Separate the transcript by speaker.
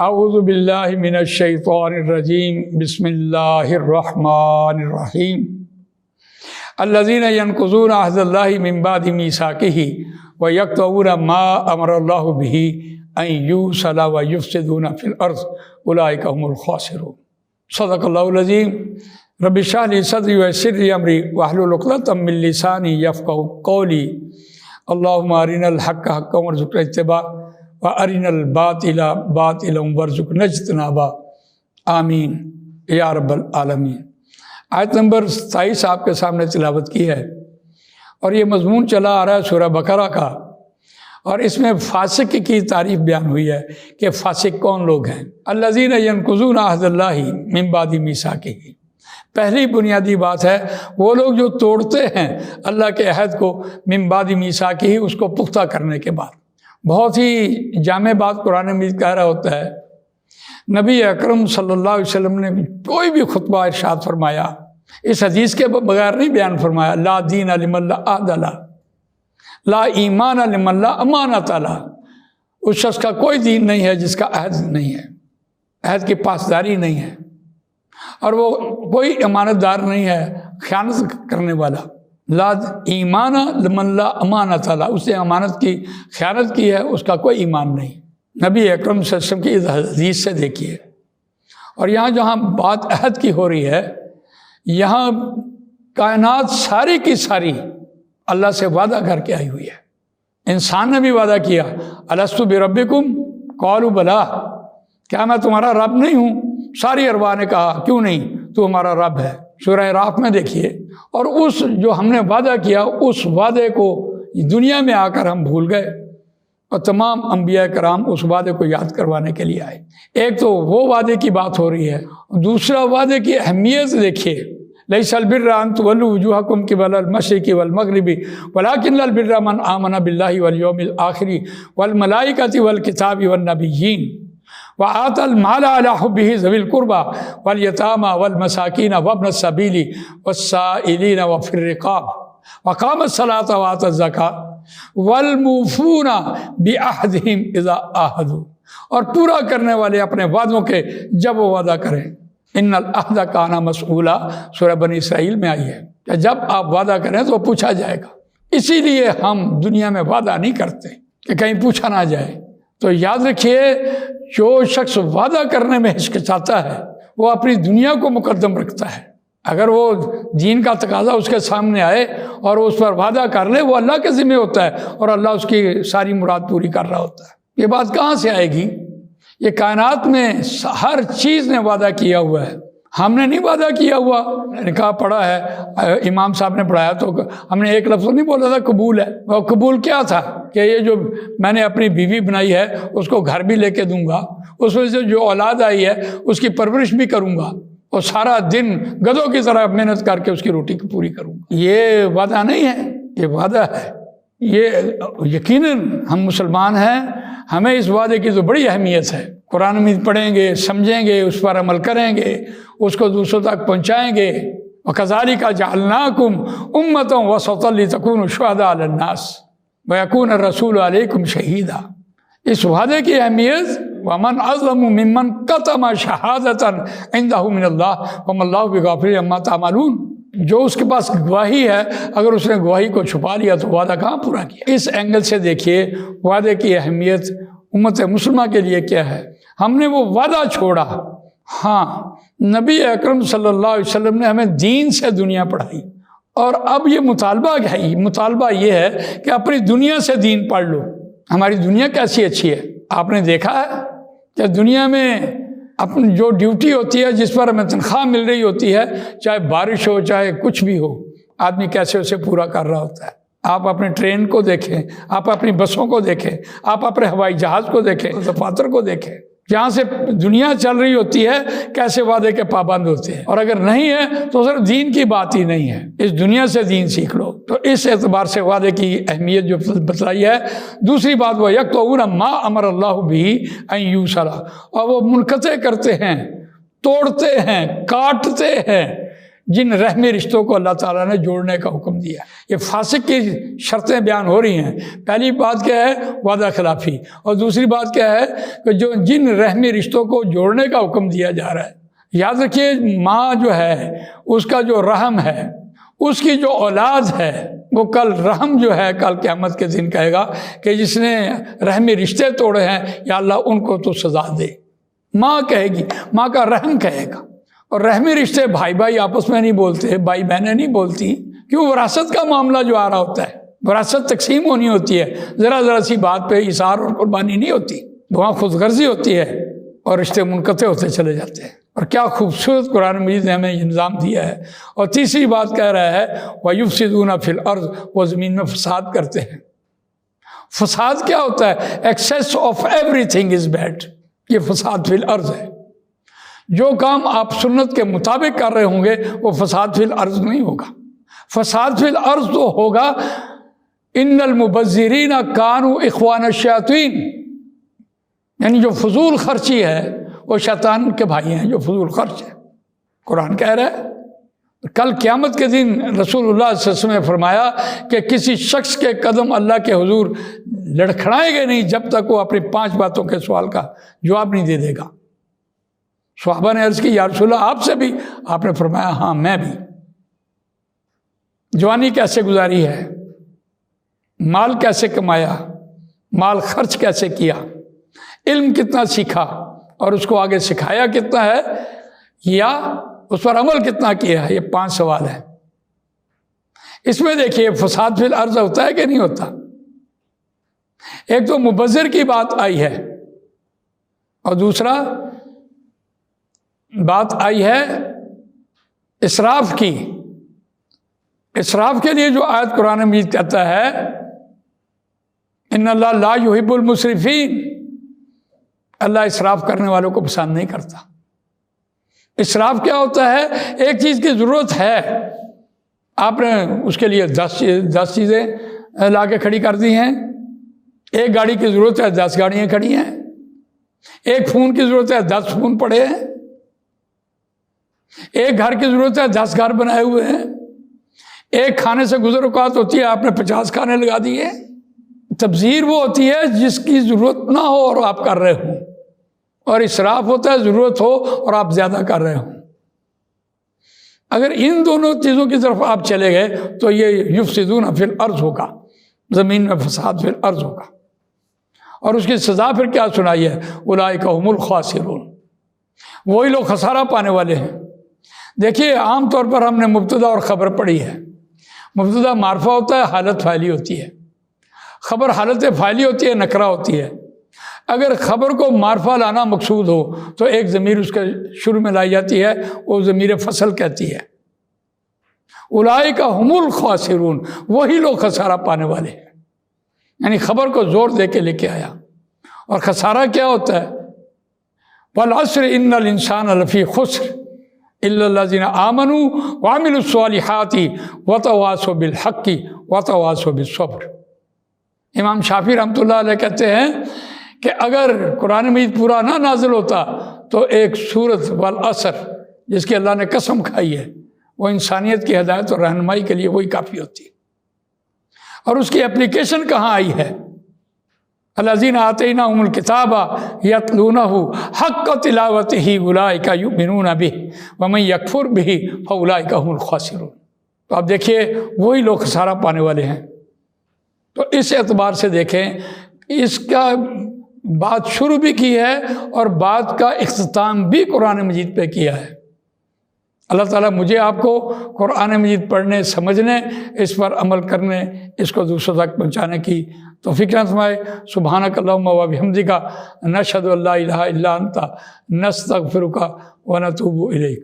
Speaker 1: اعوذ باللہ من الشیطان الرجیم بسم اللہ الرحمن الرحیم الذین ینقضون عہد اللہ من بعد میثاقہ ویقطعون ما امر اللہ بہ ان یوصل ویفسدون فی الارض اولئک هم الخاسرون۔ صدق اللہ العظیم۔ رب اشرح لی صدری ویسر لی امری واحلل عقدۃ من لسانی یفقہوا قولی۔ اللہم ارنا الحق حقا وارزقنا اتباعہ وارنا الباطل باطلا وارزقنا اجتنابہ، آمین یا رب العالمین۔ آیت نمبر 27 آپ کے سامنے تلاوت کی ہے، اور یہ مضمون چلا آ رہا ہے سورہ بقرہ کا، اور اس میں فاسق کی تعریف بیان ہوئی ہے کہ فاسق کون لوگ ہیں۔ الذین ینقضون عہد اللہ من بعد میثاقہ، پہلی بنیادی بات ہے وہ لوگ جو توڑتے ہیں اللہ کے عہد کو من بعد میثاقہ، اس کو پختہ کرنے کے بعد۔ بہت ہی جامع بات قرآن مجید کہہ رہا ہوتا ہے۔ نبی اکرم صلی اللہ علیہ وسلم نے کوئی بھی خطبہ ارشاد فرمایا اس حدیث کے بغیر نہیں بیان فرمایا، لا دین لمن لا عہد له، لا ایمان لمن لا امانۃ له۔ اس شخص کا کوئی دین نہیں ہے جس کا عہد نہیں ہے، عہد کی پاسداری نہیں ہے، اور وہ کوئی امانت دار نہیں ہے، خیانت کرنے والا۔ لا ایمان لمن لا امانۃ له، اس نے امانت کی خیانت کی ہے، اس کا کوئی ایمان نہیں۔ نبی اکرم صلی اللہ علیہ وسلم کی اس حدیث سے دیکھیے۔ اور یہاں جہاں بات عہد کی ہو رہی ہے، یہاں کائنات ساری کی ساری اللہ سے وعدہ کر کے آئی ہوئی ہے۔ انسان نے بھی وعدہ کیا، الستُ بربکم قالوا بلی، کیا میں تمہارا رب نہیں ہوں؟ ساری ارواح نے کہا کیوں نہیں، تو ہمارا رب ہے۔ سورہ راف میں دیکھیے۔ اور اس جو ہم نے وعدہ کیا، اس وعدے کو دنیا میں آ کر ہم بھول گئے، اور تمام انبیاء کرام اس وعدے کو یاد کروانے کے لیے آئے۔ ایک تو وہ وعدے کی بات ہو رہی ہے، دوسرا وعدے کی اہمیت دیکھیے۔ لیس البر ان تولوا وجوہکم قبل المشرق والمغرب ولکن البر من آمن باللہ والیوم الآخر والملائکۃ والکتاب والنبیین وآتى المال على حبه ذوي القربى والیتامى والمساکین وابن السبیل والسائلین وفی الرقاب وقام الصلاۃ وآتى الزکاۃ والموفون بعہدہم اذا عاہدوا، اور پورا کرنے والے اپنے وعدوں کے جب وہ وعدہ کریں۔ ان العہد کان مسئولا، سورہ بنی اسرائیل میں آئی ہے کہ جب آپ وعدہ کریں تو پوچھا جائے گا۔ اسی لیے ہم دنیا میں وعدہ نہیں کرتے کہ کہیں پوچھا نہ جائے۔ تو یاد رکھیے، جو شخص وعدہ کرنے میں ہچکچاتا ہے وہ اپنی دنیا کو مقدم رکھتا ہے۔ اگر وہ دین کا تقاضا اس کے سامنے آئے اور اس پر وعدہ کر لے، وہ اللہ کے ذمہ ہوتا ہے، اور اللہ اس کی ساری مراد پوری کر رہا ہوتا ہے۔ یہ بات کہاں سے آئے گی؟ یہ کائنات میں ہر چیز نے وعدہ کیا ہوا ہے، ہم نے نہیں وعدہ کیا ہوا۔ نکاح پڑھا ہے، امام صاحب نے پڑھایا تو ہم نے ایک لفظ نہیں بولا تھا قبول ہے۔ وہ قبول کیا تھا کہ یہ جو میں نے اپنی بیوی بنائی ہے اس کو گھر بھی لے کے دوں گا، اس وجہ سے جو اولاد آئی ہے اس کی پرورش بھی کروں گا، اور سارا دن گدھوں کی طرح محنت کر کے اس کی روٹی پوری کروں گا۔ یہ وعدہ نہیں ہے، یہ وعدہ ہے۔ یہ یقیناً ہم مسلمان ہیں، ہمیں اس وعدے کی تو بڑی اہمیت ہے۔ قرآن میں پڑھیں گے، سمجھیں گے، اس پر عمل کریں گے، اس کو دوسروں تک پہنچائیں گے۔ وَكَذَلِكَ جَعَلْنَاكُمْ أُمَّةً وَسَطًا لِتَكُونُوا شُهَدَاءَ عَلَى النَّاسِ وَيَكُونَ الرَّسُولُ عَلَيْكُمْ شَهِيدًا۔ اس وعدے کی اہمیت، وَمَنْ أَظْلَمُ مِمَّنْ كَتَمَ شَهَادَةً عِنْدَهُ مِنَ اللَّهِ وَمَا اللَّهُ بِغَافِلٍ عَمَّا تَعْمَلُونَ۔ جو اس کے پاس گواہی ہے، اگر اس نے گواہی کو چھپا لیا تو وعدہ کہاں پورا کیا؟ اس اینگل سے دیکھیے وعدے کی اہمیت امت مسلمہ کے لیے کیا ہے۔ ہم نے وہ وعدہ چھوڑا۔ ہاں، نبی اکرم صلی اللہ علیہ وسلم نے ہمیں دین سے دنیا پڑھائی، اور اب یہ مطالبہ کیا ہے؟ مطالبہ یہ ہے کہ اپنی دنیا سے دین پڑھ لو۔ ہماری دنیا کیسی اچھی ہے؟ آپ نے دیکھا ہے کہ دنیا میں اپنی جو ڈیوٹی ہوتی ہے، جس پر ہمیں تنخواہ مل رہی ہوتی ہے، چاہے بارش ہو چاہے کچھ بھی ہو، آدمی کیسے اسے پورا کر رہا ہوتا ہے۔ آپ اپنے ٹرین کو دیکھیں، آپ اپنی بسوں کو دیکھیں، آپ اپنے ہوائی جہاز کو دیکھیں، دفاتر کو دیکھیں، جہاں سے دنیا چل رہی ہوتی ہے، کیسے وعدے کے پابند ہوتے ہیں۔ اور اگر نہیں ہے تو صرف دین کی بات ہی نہیں ہے، اس دنیا سے دین سیکھ لو۔ تو اس اعتبار سے وعدے کی اہمیت جو بتلائی ہے۔ دوسری بات، وہ یقطعون ما امر اللہ بہ ان یوصل، اور وہ منقطع کرتے ہیں، توڑتے ہیں، کاٹتے ہیں جن رحمی رشتوں کو اللہ تعالیٰ نے جوڑنے کا حکم دیا. یہ فاسق کی شرطیں بیان ہو رہی ہیں. پہلی بات کیا ہے؟ وعدہ خلافی. اور دوسری بات کیا ہے کہ جن رحمی رشتوں کو جوڑنے کا حکم دیا جا رہا ہے. یاد رکھیے ماں جو ہے اس کا جو رحم ہے، اس کی جو اولاد ہے وہ کل رحم جو ہے کل قیامت کے دن کہے گا کہ جس نے رحمی رشتے توڑے ہیں یا اللہ ان کو تو سزا دے. ماں کہے گی، ماں کا رحم کہے گا. اور رحمی رشتے بھائی بھائی آپس میں نہیں بولتے، بھائی بہنیں نہیں بولتی. کیوں؟ وراثت کا معاملہ جو آ رہا ہوتا ہے، وراثت تقسیم ہونی ہوتی ہے. ذرا سی بات پہ اثار اور قربانی نہیں ہوتی، وہاں خود غرضی ہوتی ہے اور رشتے منقطع ہوتے چلے جاتے ہیں. اور کیا خوبصورت قرآن مجید نے ہمیں یہ نظام دیا ہے. اور تیسری بات کہہ رہا ہے وَيُفْسِدُونَ فِي الْأَرْضِ، وہ زمین میں فساد کرتے ہیں. فساد کیا ہوتا ہے؟ Access of every thing is bad. یہ فساد فی الارض ہے. جو کام آپ سنت کے مطابق کر رہے ہوں گے وہ فساد فی الارض نہیں ہوگا. فساد فی الارض تو ہوگا ان المبذرین کانوا اخوان الشیاطین، یعنی جو فضول خرچی ہے وہ شیطان کے بھائی ہیں جو فضول خرچ ہے. قرآن کہہ رہا ہے کل قیامت کے دن رسول اللہ صلی اللہ علیہ وسلم نے فرمایا کہ کسی شخص کے قدم اللہ کے حضور لڑکھڑائیں گے نہیں جب تک وہ اپنی 5 باتوں کے سوال کا جواب نہیں دے دے گا. صحابہ نے عرض کی یا رسول اللہ آپ سے بھی؟ آپ نے فرمایا ہاں میں بھی. جوانی کیسے گزاری ہے، مال کیسے کمایا، مال خرچ کیسے کیا، علم کتنا سیکھا اور اس کو آگے سکھایا کتنا ہے، یا اس پر عمل کتنا کیا ہے. یہ 5 سوال ہیں. اس میں دیکھیے فساد فی الارض ہوتا ہے کہ نہیں ہوتا. ایک تو مبذر کی بات آئی ہے اور دوسرا بات آئی ہے اسراف کی. اسراف کے لیے جو آیت قرآن مجید کہتا ہے ان اللہ لا یحب المسرفین، اللہ اسراف کرنے والوں کو پسند نہیں کرتا. اسراف کیا ہوتا ہے؟ ایک چیز کی ضرورت ہے، آپ نے اس کے لیے 10 چیزیں لا کے کھڑی کر دی ہیں. ایک گاڑی کی ضرورت ہے 10 گاڑیاں کھڑی ہیں. ایک فون کی ضرورت ہے 10 فون پڑے ہیں. ایک گھر کی ضرورت ہے 10 گھر بنائے ہوئے ہیں. ایک کھانے سے گزر اوقات ہوتی ہے آپ نے 50 کھانے لگا دیے. تبذیر وہ ہوتی ہے جس کی ضرورت نہ ہو اور آپ کر رہے ہوں، اور اسراف ہوتا ہے ضرورت ہو اور آپ زیادہ کر رہے ہوں. اگر ان دونوں چیزوں کی طرف آپ چلے گئے تو یہ یفسدون فی الارض ہوگا، زمین میں فساد فی الارض ہوگا. اور اس کی سزا پھر کیا سنائی ہے؟ اولئک هم الخاسرون، وہی لوگ خسارہ پانے والے ہیں. دیکھیے عام طور پر ہم نے مبتدا اور خبر پڑھی ہے. مبتدا معرفہ ہوتا ہے، حالت فاعلی ہوتی ہے. خبر حالت فاعلی ہوتی ہے، نکرہ ہوتی ہے. اگر خبر کو معرفہ لانا مقصود ہو تو ایک ضمیر اس کے شروع میں لائی جاتی ہے، وہ ضمیر فصل کہتی ہے. اولئک هم الخاسرون، وہی لوگ خسارہ پانے والے ہیں. یعنی خبر کو زور دے کے لے کے آیا. اور خسارہ کیا ہوتا ہے؟ والعصر ان الانسان لفی خسر الا الذین آمنوا وعملوا الصالحات وتواصوا بالحق وتواصوا بالصبر. امام شافعی رحمۃ اللہ علیہ کہتے ہیں کہ اگر قرآن مجید پورا نہ نازل ہوتا تو ایک سورت والعصر جس کی اللہ نے قسم کھائی ہے وہ انسانیت کی ہدایت اور رہنمائی کے لیے وہی کافی ہوتی ہے. اور اس کی اپلیکیشن کہاں آئی ہے؟ الذین آتیناہم الکتاب یتلونہ حق تلاوتہ اولئک یؤمنون بہ ومن یکفر بہ فاولئک هم الخاسرون. تو آپ دیکھیے وہی لوگ خسارہ پانے والے ہیں. تو اس اعتبار سے دیکھیں اس کا بات شروع بھی کی ہے اور بات کا اختتام بھی قرآن مجید پہ کیا ہے. اللہ تعالیٰ مجھے آپ کو قرآن مجید پڑھنے، سمجھنے، اس پر عمل کرنے، اس کو دوسروں تک پہنچانے کی توفیق عطا فرمائے. سبحانک اللہم و بحمدک نشہد ان لا الہ الا انت نستغفرک ونتوب الیک.